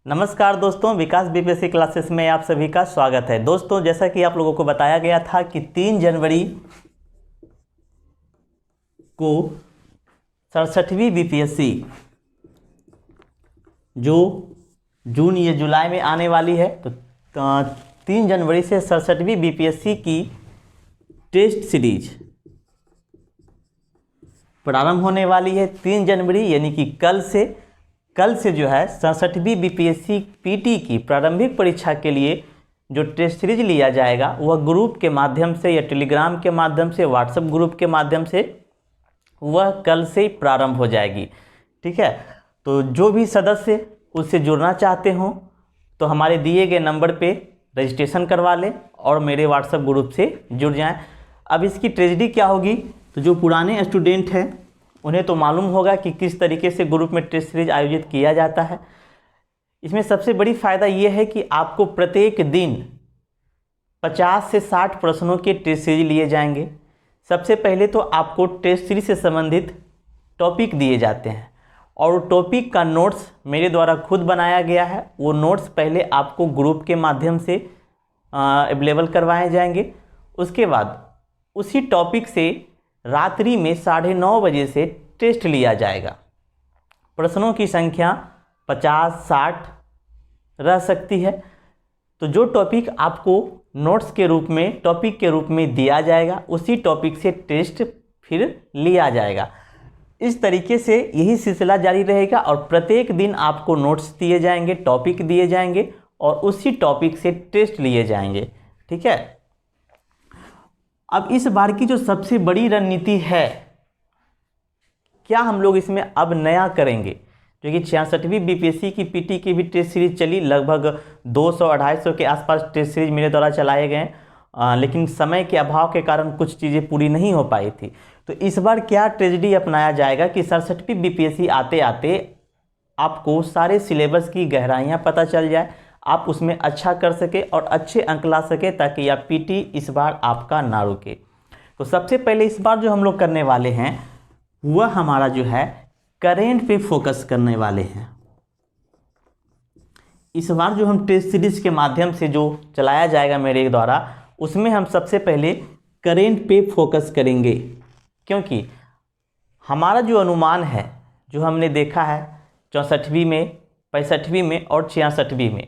नमस्कार दोस्तों, विकास BPSC classes में आप सभी का स्वागत है। दोस्तों, जैसा कि आप लोगों को बताया गया था कि 3 जनवरी को 67वीं बीपीएससी जो जून या जुलाई में आने वाली है, तो 3 जनवरी से 67वीं बीपीएससी की टेस्ट सीरीज प्रारंभ होने वाली है। 3 जनवरी यानी कि कल से जो है 67वीं बीपीएससी पीटी की प्रारंभिक परीक्षा के लिए जो टेस्ट सीरीज लिया जाएगा वह ग्रुप के माध्यम से या टेलीग्राम के माध्यम से, व्हाट्सएप ग्रुप के माध्यम से वह कल से प्रारंभ हो जाएगी। ठीक है, तो जो भी सदस्य उससे जुड़ना चाहते हों तो हमारे दिए गए नंबर पे रजिस्ट्रेशन करवा लें और मेरे व्हाट्सएप ग्रुप से जुड़ जाएं। अब इसकी ट्रेजेडी क्या होगी, तो जो पुराने स्टूडेंट हैं उन्हें तो मालूम होगा कि किस तरीके से ग्रुप में टेस्ट सीरीज आयोजित किया जाता है। इसमें सबसे बड़ी फ़ायदा ये है कि आपको प्रत्येक दिन 50 से 60 प्रश्नों के टेस्ट सीरीज लिए जाएंगे। सबसे पहले तो आपको टेस्ट सीरीज से संबंधित टॉपिक दिए जाते हैं और टॉपिक का नोट्स मेरे द्वारा खुद बनाया गया है। वो नोट्स पहले आपको ग्रुप के माध्यम से अवेलेबल करवाए जाएंगे। उसके बाद उसी टॉपिक से रात्रि में 9:30 बजे से टेस्ट लिया जाएगा। प्रश्नों की संख्या 50-60 रह सकती है। तो जो टॉपिक आपको नोट्स के रूप में, टॉपिक के रूप में दिया जाएगा, उसी टॉपिक से टेस्ट फिर लिया जाएगा। इस तरीके से यही सिलसिला जारी रहेगा और प्रत्येक दिन आपको नोट्स दिए जाएंगे, टॉपिक दिए जाएंगे और उसी टॉपिक से टेस्ट लिए जाएंगे। ठीक है, अब इस बार की जो सबसे बड़ी रणनीति है, क्या हम लोग इसमें अब नया करेंगे, क्योंकि 66वीं बीपीएससी की पीटी की भी टेस्ट सीरीज चली, लगभग 200-250 के आसपास टेस्ट सीरीज मेरे द्वारा चलाए गए, लेकिन समय के अभाव के कारण कुछ चीज़ें पूरी नहीं हो पाई थी। तो इस बार क्या ट्रेजेडी अपनाया जाएगा कि 67वीं बीपीएससी आते आते आपको सारे सिलेबस की गहराइयाँ पता चल जाए, आप उसमें अच्छा कर सके और अच्छे अंक ला सके, ताकि आप पीटी इस बार आपका ना रुके। तो सबसे पहले इस बार जो हम लोग करने वाले हैं वह हमारा जो है करेंट पे फोकस करने वाले हैं। इस बार जो हम टेस्ट सीरीज के माध्यम से जो चलाया जाएगा मेरे द्वारा, उसमें हम सबसे पहले करेंट पे फोकस करेंगे, क्योंकि हमारा जो अनुमान है, जो हमने देखा है 64वीं में, 65वीं में और 66वीं में,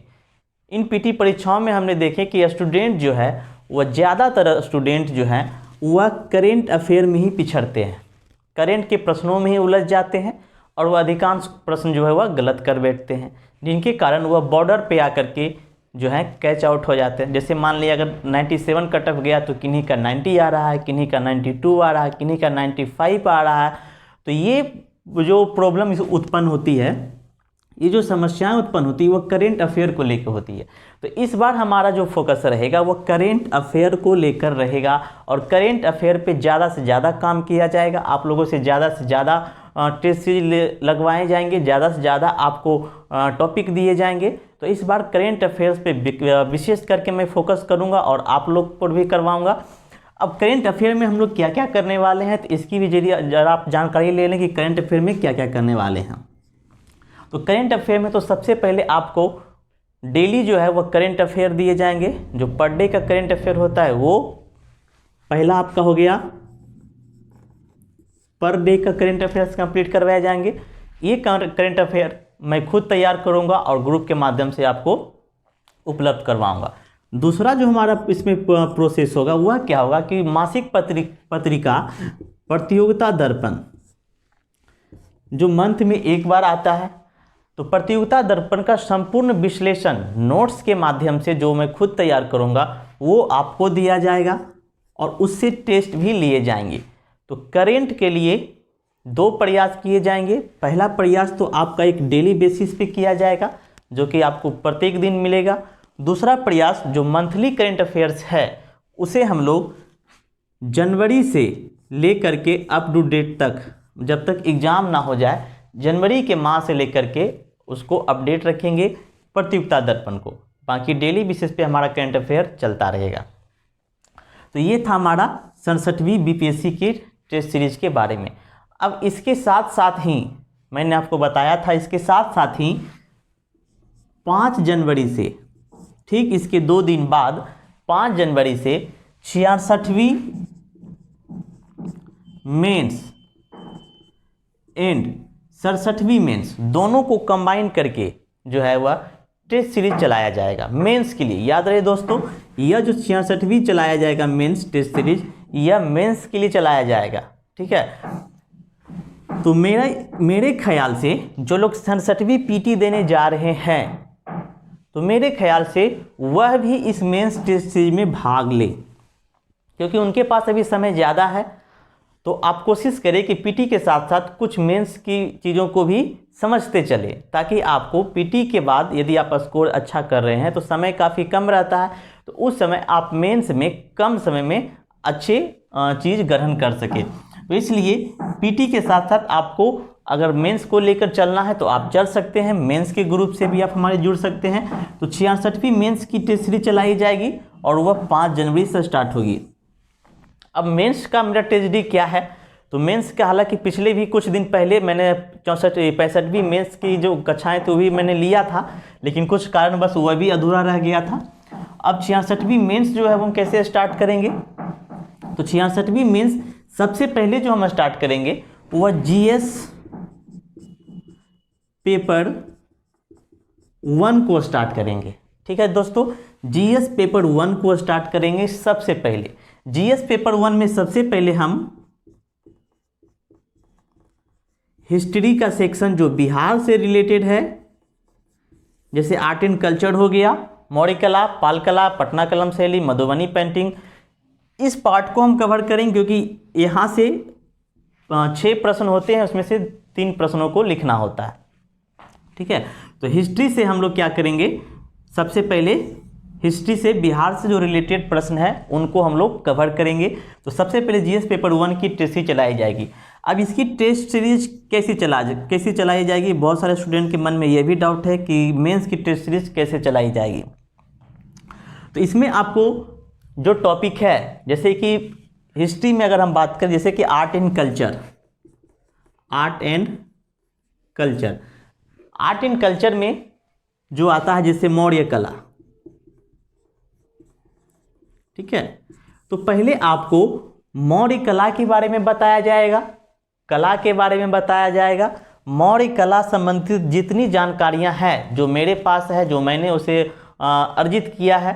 इन पीटी परीक्षाओं में हमने देखे कि स्टूडेंट जो है वह ज़्यादातर स्टूडेंट जो हैं वह करेंट अफेयर में ही पिछड़ते हैं, करेंट के प्रश्नों में ही उलझ जाते हैं और वह अधिकांश प्रश्न जो है वह गलत कर बैठते हैं, जिनके कारण वह बॉर्डर पे आकर के जो है कैच आउट हो जाते हैं। जैसे मान लिया अगर 97 कट ऑफ गया तो किन्हीं का 90 आ रहा है, किन्हीं का 92 आ रहा है, किन्हीं का 95 आ रहा है। तो ये जो प्रॉब्लम उत्पन्न होती है, ये जो समस्याएं उत्पन्न होती है वो करेंट अफेयर को लेकर होती है। तो इस बार हमारा जो फोकस रहेगा वो करेंट अफेयर को लेकर रहेगा और करेंट अफेयर पे ज़्यादा से ज़्यादा काम किया जाएगा। आप लोगों से ज़्यादा टेस्ट सीरीज लगवाए जाएंगे, ज़्यादा से ज़्यादा आपको टॉपिक दिए जाएंगे। तो इस बार करेंट अफेयर्स पे विशेष करके मैं फोकस करूँगा और आप लोग पर भी करवाऊँगा। अब करेंट अफेयर में हम लोग क्या क्या करने वाले हैं, तो इसकी भी ज़रा आप जानकारी ले लें कि करेंट अफेयर में क्या क्या करने वाले हैं। तो करेंट अफेयर में तो सबसे पहले आपको डेली जो है वह करेंट अफेयर दिए जाएंगे। जो पर डे का करेंट अफेयर होता है वो पहला आपका हो गया, पर डे का करेंट अफेयर्स कंप्लीट करवाए जाएंगे। ये करेंट अफेयर मैं खुद तैयार करूंगा और ग्रुप के माध्यम से आपको उपलब्ध करवाऊंगा। दूसरा जो हमारा इसमें प्रोसेस होगा वह क्या होगा कि मासिक पत्रिका प्रतियोगिता दर्पण जो मंथ में एक बार आता है, तो प्रतियोगिता दर्पण का संपूर्ण विश्लेषण नोट्स के माध्यम से जो मैं खुद तैयार करूंगा वो आपको दिया जाएगा और उससे टेस्ट भी लिए जाएंगे। तो करेंट के लिए 2 प्रयास किए जाएंगे। पहला प्रयास तो आपका एक डेली बेसिस पे किया जाएगा, जो कि आपको प्रत्येक दिन मिलेगा। दूसरा प्रयास जो मंथली करेंट अफेयर्स है उसे हम लोग जनवरी से लेकर के अप टू डेट तक, जब तक एग्ज़ाम ना हो जाए, जनवरी के माह से लेकर के उसको अपडेट रखेंगे प्रतियोगिता दर्पण को। बाकी डेली बेसिस पे हमारा करंट अफेयर चलता रहेगा। तो ये था हमारा 67वीं बीपीएससी की टेस्ट सीरीज के बारे में। अब इसके साथ साथ ही मैंने आपको बताया था, इसके साथ साथ ही 5 जनवरी से, ठीक इसके 2 दिन बाद 5 जनवरी से 66वीं मेंस एंड 67वीं मेंस दोनों को कंबाइन करके जो है वह टेस्ट सीरीज चलाया जाएगा मेंस के लिए। याद रहे दोस्तों, यह जो 66वीं चलाया जाएगा मेंस टेस्ट सीरीज, यह मेंस के लिए चलाया जाएगा। ठीक है, तो मेरे ख्याल से जो लोग 67वीं पीटी देने जा रहे हैं, तो मेरे ख्याल से वह भी इस मेंस टेस्ट सीरीज में भाग ले, क्योंकि उनके पास अभी समय ज़्यादा है। तो आप कोशिश करें कि पीटी के साथ साथ कुछ मेंस की चीज़ों को भी समझते चले, ताकि आपको पीटी के बाद यदि आप स्कोर अच्छा कर रहे हैं तो समय काफ़ी कम रहता है, तो उस समय आप मेंस में कम समय में अच्छे चीज़ ग्रहण कर सके। तो इसलिए पीटी के साथ साथ आपको अगर मेंस को लेकर चलना है तो आप चल सकते हैं, मेंस के ग्रुप से भी आप हमारे जुड़ सकते हैं। तो 66वीं मेंस की टेस्ट सीरीज चलाई जाएगी और वह 5 जनवरी से स्टार्ट होगी। अब मेंस का मेरा टेस्ट क्या है, तो मेंस का हालांकि पिछले भी कुछ दिन पहले मैंने 65वीं मेंस की जो कक्षाएं तो भी मैंने लिया था, लेकिन कुछ कारणवश वह भी अधूरा रह गया था। अब 66वीं मेंस जो है वो हम कैसे स्टार्ट करेंगे, तो 66वीं मेंस सबसे पहले जो हम स्टार्ट करेंगे वह जीएस पेपर 1 को स्टार्ट करेंगे। ठीक है दोस्तों, जीएस पेपर 1 को स्टार्ट करेंगे सबसे पहले। जीएस पेपर 1 में सबसे पहले हम हिस्ट्री का सेक्शन जो बिहार से रिलेटेड है, जैसे आर्ट एंड कल्चर हो गया, मौर्य कला, पाल कला, पटना कलम शैली, मधुबनी पेंटिंग, इस पार्ट को हम कवर करेंगे, क्योंकि यहाँ से 6 प्रश्न होते हैं, उसमें से 3 प्रश्नों को लिखना होता है। ठीक है, तो हिस्ट्री से हम लोग क्या करेंगे, सबसे पहले हिस्ट्री से बिहार से जो रिलेटेड प्रश्न है उनको हम लोग कवर करेंगे। तो सबसे पहले जीएस पेपर 1 की टेस्ट सीरीज चलाई जाएगी। अब इसकी टेस्ट सीरीज कैसे चलाई जाएगी, बहुत सारे स्टूडेंट के मन में यह भी डाउट है कि मेंस की टेस्ट सीरीज कैसे चलाई जाएगी। तो इसमें आपको जो टॉपिक है, जैसे कि हिस्ट्री में अगर हम बात करें, जैसे कि आर्ट एंड कल्चर में जो आता है जैसे मौर्य कला। ठीक है, तो पहले आपको मौर्य कला के बारे में बताया जाएगा, कला के बारे में बताया जाएगा। मौर्य कला संबंधित जितनी जानकारियां हैं जो मेरे पास है, जो मैंने उसे अर्जित किया है,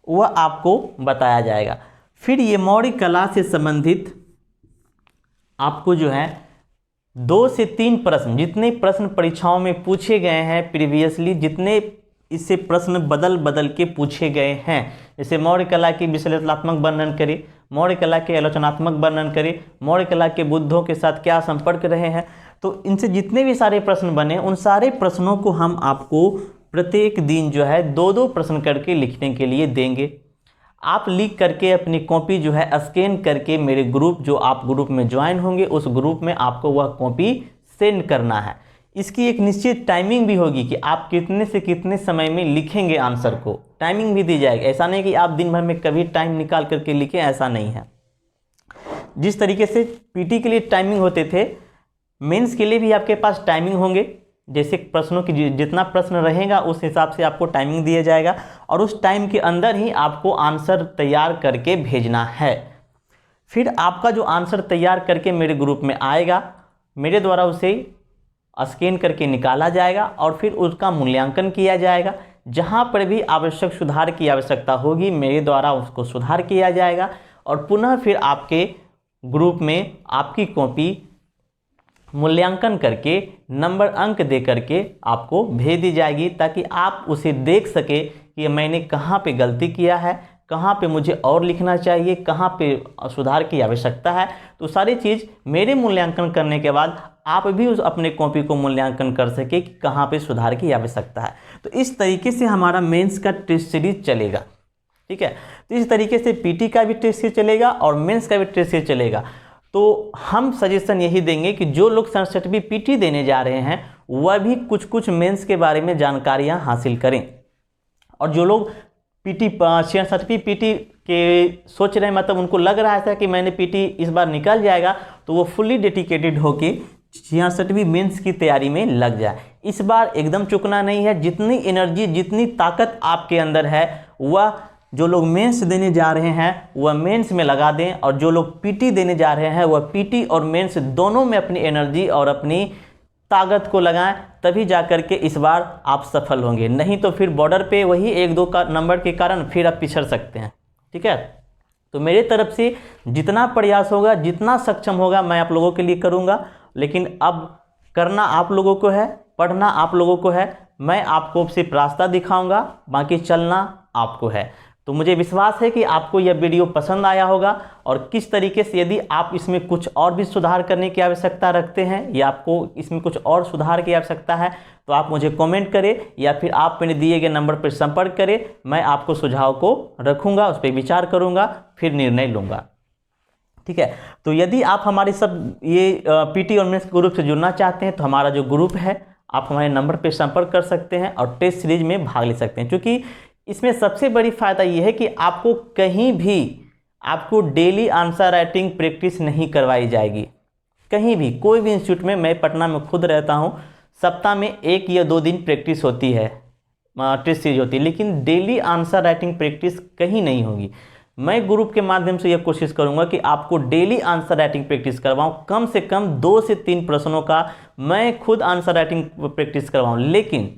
वह आपको बताया जाएगा। फिर ये मौर्य कला से संबंधित आपको जो है 2 से 3 प्रश्न, जितने प्रश्न परीक्षाओं में पूछे गए हैं प्रीवियसली, जितने इससे प्रश्न बदल के पूछे गए हैं, जैसे मौर्य कला की विश्लेषणात्मक वर्णन करें, मौर्य कला के आलोचनात्मक वर्णन करें, मौर्य कला के बुद्धों के साथ क्या संपर्क रहे हैं, तो इनसे जितने भी सारे प्रश्न बने, उन सारे प्रश्नों को हम आपको प्रत्येक दिन जो है 2-2 प्रश्न करके लिखने के लिए देंगे। आप लिख करके अपनी कॉपी जो है स्कैन करके मेरे ग्रुप, जो आप ग्रुप में ज्वाइन होंगे, उस ग्रुप में आपको वह कॉपी सेंड करना है। इसकी एक निश्चित टाइमिंग भी होगी कि आप कितने से कितने समय में लिखेंगे आंसर को, टाइमिंग भी दी जाएगी। ऐसा नहीं कि आप दिन भर में कभी टाइम निकाल करके लिखें, ऐसा नहीं है। जिस तरीके से पीटी के लिए टाइमिंग होते थे, मेंस के लिए भी आपके पास टाइमिंग होंगे। जैसे प्रश्नों की जितना प्रश्न रहेगा उस हिसाब से आपको टाइमिंग दिया जाएगा, और उस टाइम के अंदर ही आपको आंसर तैयार करके भेजना है। फिर आपका जो आंसर तैयार करके मेरे ग्रुप में आएगा, मेरे द्वारा उसे स्कैन करके निकाला जाएगा और फिर उसका मूल्यांकन किया जाएगा। जहाँ पर भी आवश्यक सुधार की आवश्यकता होगी, मेरे द्वारा उसको सुधार किया जाएगा, और पुनः फिर आपके ग्रुप में आपकी कॉपी मूल्यांकन करके नंबर अंक दे करके आपको भेज दी जाएगी, ताकि आप उसे देख सके कि मैंने कहाँ पे गलती किया है, कहाँ पे मुझे और लिखना चाहिए, कहाँ पे सुधार की आवश्यकता है। तो सारी चीज़ मेरे मूल्यांकन करने के बाद आप भी उस अपने कॉपी को मूल्यांकन कर सके कि कहाँ पे सुधार की आवश्यकता है। तो इस तरीके से हमारा मेंस का टेस्ट सीरीज चलेगा। ठीक है, तो इस तरीके से पीटी का भी टेस्ट सीरीज चलेगा और मेंस का भी टेस्ट सीरीज चलेगा। तो हम सजेशन यही देंगे कि जो लोग 67वीं पीटी देने जा रहे हैं वह भी कुछ मेंस के बारे में जानकारियां हासिल करें, और जो लोग पीटी 66वीं पीटी के सोच रहे हैं, मतलब उनको लग रहा है कि मैंने पीटी इस बार निकल जाएगा, तो वो फुल्ली डेडिकेटेड होके 66वीं मेंस की तैयारी में लग जाए। इस बार एकदम चुकना नहीं है। जितनी एनर्जी, जितनी ताकत आपके अंदर है, वह जो लोग मेंस देने जा रहे हैं वह मेंस में लगा दें, और जो लोग पीटी देने जा रहे हैं वह पीटी और मेंस दोनों में अपनी एनर्जी और अपनी ताकत को लगाएं, तभी जा कर के इस बार आप सफल होंगे। नहीं तो फिर बॉर्डर पे वही 1-2 का नंबर के कारण फिर आप पिछड़ सकते हैं। ठीक है, तो मेरे तरफ से जितना प्रयास होगा, जितना सक्षम होगा, मैं आप लोगों के लिए करूँगा। लेकिन अब करना आप लोगों को है, पढ़ना आप लोगों को है। मैं आपको सिर्फ रास्ता दिखाऊंगा, बाकी चलना आपको है। तो मुझे विश्वास है कि आपको यह वीडियो पसंद आया होगा, और किस तरीके से, यदि आप इसमें कुछ और भी सुधार करने की आवश्यकता रखते हैं या आपको इसमें कुछ और सुधार की आवश्यकता है, तो आप मुझे कमेंट करें या फिर आप मेरे दिए गए नंबर पर संपर्क करें। मैं आपको सुझाव को रखूँगा, उस पर विचार करूँगा, फिर निर्णय लूँगा। ठीक है, तो यदि आप हमारे सब ये पीटी और मेंस ग्रुप से जुड़ना चाहते हैं, तो हमारा जो ग्रुप है, आप हमारे नंबर पर संपर्क कर सकते हैं और टेस्ट सीरीज में भाग ले सकते हैं। क्योंकि इसमें सबसे बड़ी फ़ायदा ये है कि आपको कहीं भी आपको डेली आंसर राइटिंग प्रैक्टिस नहीं करवाई जाएगी। कहीं भी, कोई भी इंस्टीट्यूट में, मैं पटना में खुद रहता हूँ, सप्ताह में 1 या 2 दिन प्रैक्टिस होती है, टेस्ट सीरीज होती है, लेकिन डेली आंसर राइटिंग प्रैक्टिस कहीं नहीं होगी। मैं ग्रुप के माध्यम से यह कोशिश करूंगा कि आपको डेली आंसर राइटिंग प्रैक्टिस करवाऊं। कम से कम 2 से 3 प्रश्नों का मैं खुद आंसर राइटिंग प्रैक्टिस करवाऊं। लेकिन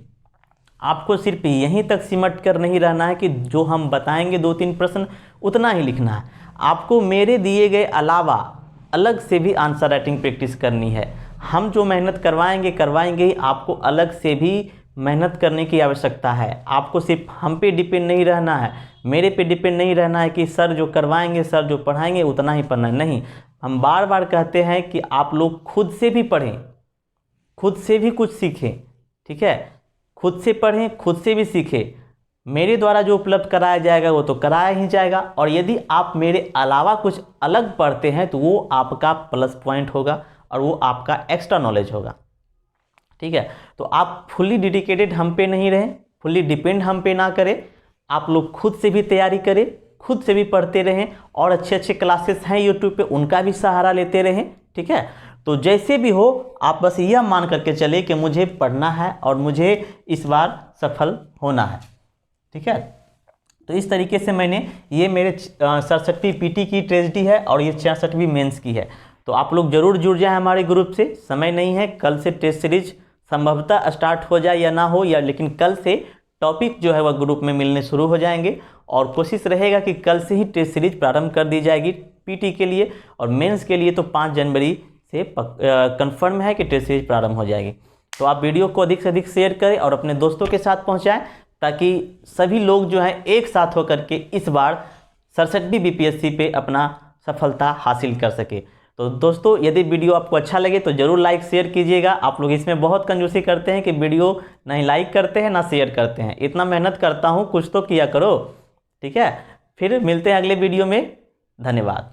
आपको सिर्फ यहीं तक सिमट कर नहीं रहना है कि जो हम बताएंगे 2-3 प्रश्न उतना ही लिखना है। आपको मेरे दिए गए अलावा अलग से भी आंसर राइटिंग प्रैक्टिस करनी है। हम जो मेहनत करवाएंगे ही, आपको अलग से भी मेहनत करने की आवश्यकता है। आपको सिर्फ हम पे डिपेंड नहीं रहना है, मेरे पे डिपेंड नहीं रहना है कि सर जो करवाएंगे, सर जो पढ़ाएंगे उतना ही पढ़ना है। नहीं, हम बार बार कहते हैं कि आप लोग खुद से भी पढ़ें, खुद से भी कुछ सीखें। ठीक है, खुद से पढ़ें, खुद से भी सीखें। मेरे द्वारा जो उपलब्ध कराया जाएगा वो तो कराया ही जाएगा, और यदि आप मेरे अलावा कुछ अलग पढ़ते हैं तो वो आपका प्लस पॉइंट होगा और वो आपका एक्स्ट्रा नॉलेज होगा। ठीक है, तो आप फुल्ली डेडिकेटेड हम पे नहीं रहें, फुल्ली डिपेंड हम पे ना करें। आप लोग खुद से भी तैयारी करें, खुद से भी पढ़ते रहें, और अच्छे क्लासेस हैं यूट्यूब पे, उनका भी सहारा लेते रहें। ठीक है, तो जैसे भी हो, आप बस यह मान करके चले कि मुझे पढ़ना है और मुझे इस बार सफल होना है। ठीक है, तो इस तरीके से मैंने, ये मेरे 67वीं पीटी की ट्रेजेडी है और ये 66वीं मेंस की है। तो आप लोग जरूर जुड़ जाएं हमारे ग्रुप से। समय नहीं है, कल से टेस्ट सीरीज संभवतः स्टार्ट हो जाए या ना हो, या लेकिन कल से टॉपिक जो है वह ग्रुप में मिलने शुरू हो जाएंगे, और कोशिश रहेगा कि कल से ही टेस्ट सीरीज प्रारंभ कर दी जाएगी पीटी के लिए। और मेंस के लिए तो 5 जनवरी से कंफर्म है कि टेस्ट सीरीज प्रारंभ हो जाएगी। तो आप वीडियो को अधिक से अधिक शेयर करें और अपने दोस्तों के साथ पहुंचाएं, ताकि सभी लोग जो हैं एक साथ होकर के इस बार 67वीं बीपीएससी पे अपना सफलता हासिल कर सके। तो दोस्तों, यदि वीडियो आपको अच्छा लगे तो ज़रूर लाइक शेयर कीजिएगा। आप लोग इसमें बहुत कंजूसी करते हैं कि वीडियो नहीं लाइक करते हैं ना शेयर करते हैं। इतना मेहनत करता हूँ, कुछ तो किया करो। ठीक है, फिर मिलते हैं अगले वीडियो में। धन्यवाद।